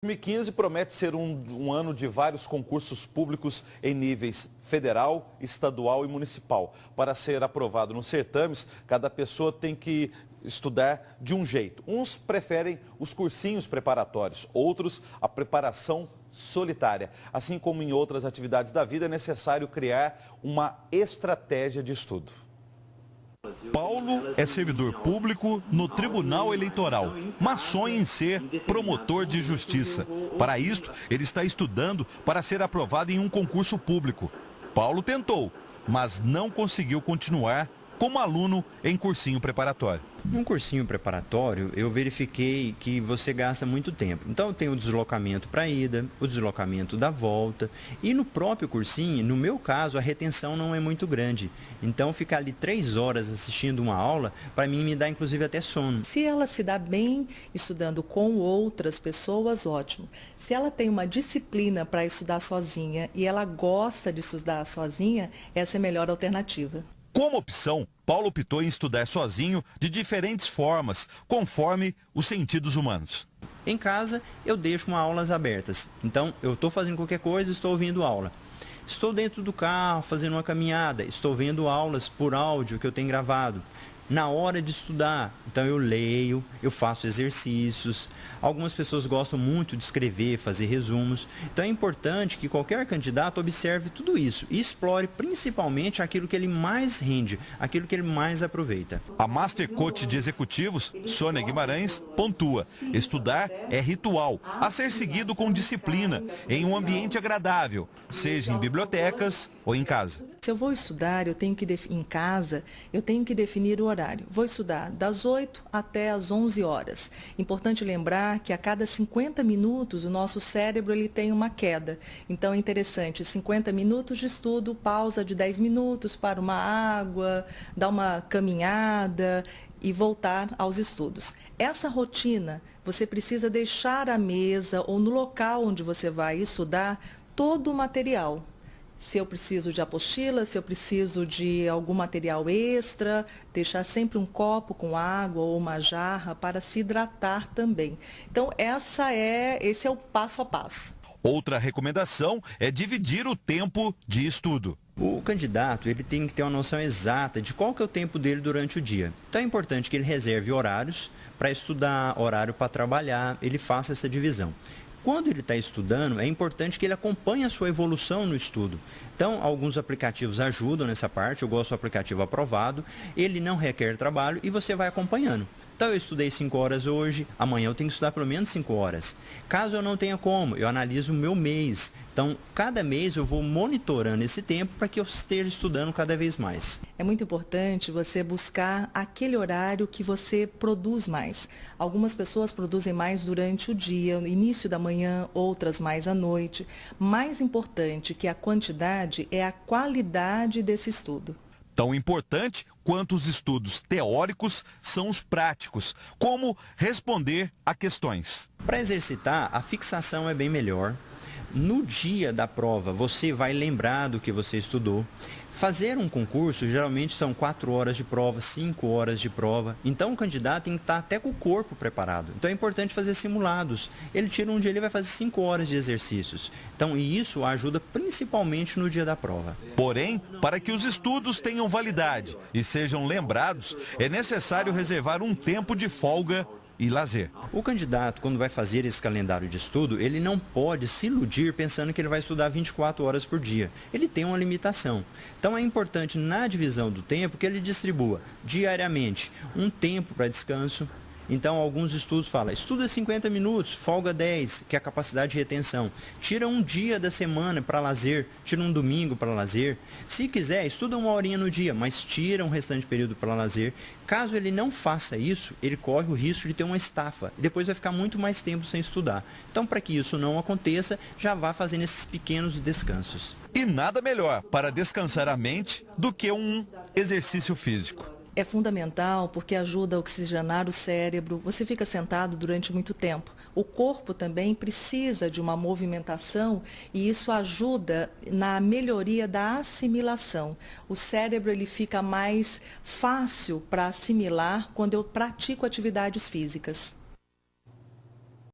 2015 promete ser um ano de vários concursos públicos em níveis federal, estadual e municipal. Para ser aprovado nos certames, cada pessoa tem que estudar de um jeito. Uns preferem os cursinhos preparatórios, outros a preparação solitária. Assim como em outras atividades da vida, é necessário criar uma estratégia de estudo. Paulo é servidor público no Tribunal Eleitoral, mas sonha em ser promotor de justiça. Para isto, ele está estudando para ser aprovado em um concurso público. Paulo tentou, mas não conseguiu continuar como aluno em cursinho preparatório. Num cursinho preparatório, eu verifiquei que você gasta muito tempo. Então, tem o deslocamento para a ida, o deslocamento da volta. E no próprio cursinho, no meu caso, a retenção não é muito grande. Então, ficar ali 3 horas assistindo uma aula, para mim, me dá inclusive até sono. Se ela se dá bem estudando com outras pessoas, ótimo. Se ela tem uma disciplina para estudar sozinha e ela gosta de estudar sozinha, essa é a melhor alternativa. Como opção, Paulo optou em estudar sozinho de diferentes formas, conforme os sentidos humanos. Em casa, eu deixo aulas abertas. Então, eu estou fazendo qualquer coisa, estou ouvindo aula. Estou dentro do carro, fazendo uma caminhada, estou vendo aulas por áudio que eu tenho gravado. Na hora de estudar, então eu leio, eu faço exercícios. Algumas pessoas gostam muito de escrever, fazer resumos. Então é importante que qualquer candidato observe tudo isso e explore principalmente aquilo que ele mais rende, aquilo que ele mais aproveita. A Master Coach de Executivos, Sônia Guimarães, pontua: estudar é ritual, a ser seguido com disciplina, em um ambiente agradável, seja em bibliotecas ou em casa. Se eu vou estudar, em casa, eu tenho que definir o horário. Vou estudar das 8 até as 11 horas. Importante lembrar que a cada 50 minutos o nosso cérebro ele tem uma queda. Então é interessante, 50 minutos de estudo, pausa de 10 minutos para uma água, dar uma caminhada e voltar aos estudos. Essa rotina, você precisa deixar à mesa ou no local onde você vai estudar todo o material. Se eu preciso de apostila, se eu preciso de algum material extra, deixar sempre um copo com água ou uma jarra para se hidratar também. Então, esse é o passo a passo. Outra recomendação é dividir o tempo de estudo. O candidato ele tem que ter uma noção exata de qual que é o tempo dele durante o dia. Então é importante que ele reserve horários para estudar, horário para trabalhar, ele faça essa divisão. Quando ele está estudando, é importante que ele acompanhe a sua evolução no estudo. Então, alguns aplicativos ajudam nessa parte. Eu gosto do aplicativo aprovado, ele não requer trabalho e você vai acompanhando. Então, eu estudei 5 horas hoje, amanhã eu tenho que estudar pelo menos 5 horas. Caso eu não tenha como, eu analiso o meu mês. Então, cada mês eu vou monitorando esse tempo para que eu esteja estudando cada vez mais. É muito importante você buscar aquele horário que você produz mais. Algumas pessoas produzem mais durante o dia, no início da manhã, outras mais à noite. Mais importante que a quantidade é a qualidade desse estudo. Tão importante quanto os estudos teóricos são os práticos, como responder a questões. Para exercitar, a fixação é bem melhor. No dia da prova, você vai lembrar do que você estudou. Fazer um concurso, geralmente são 4 horas de prova, 5 horas de prova. Então, o candidato tem que estar até com o corpo preparado. Então, é importante fazer simulados. Ele tira um dia, ele vai fazer 5 horas de exercícios. Então, e isso ajuda principalmente no dia da prova. Porém, para que os estudos tenham validade e sejam lembrados, é necessário reservar um tempo de folga e lazer. O candidato, quando vai fazer esse calendário de estudo, ele não pode se iludir pensando que ele vai estudar 24 horas por dia. Ele tem uma limitação. Então é importante na divisão do tempo que ele distribua diariamente um tempo para descanso. Então, alguns estudos falam, estuda 50 minutos, folga 10, que é a capacidade de retenção. Tira um dia da semana para lazer, tira um domingo para lazer. Se quiser, estuda 1 horinha no dia, mas tira um restante período para lazer. Caso ele não faça isso, ele corre o risco de ter uma estafa. E depois vai ficar muito mais tempo sem estudar. Então, para que isso não aconteça, já vá fazendo esses pequenos descansos. E nada melhor para descansar a mente do que um exercício físico. É fundamental porque ajuda a oxigenar o cérebro. Você fica sentado durante muito tempo. O corpo também precisa de uma movimentação e isso ajuda na melhoria da assimilação. O cérebro ele fica mais fácil para assimilar quando eu pratico atividades físicas.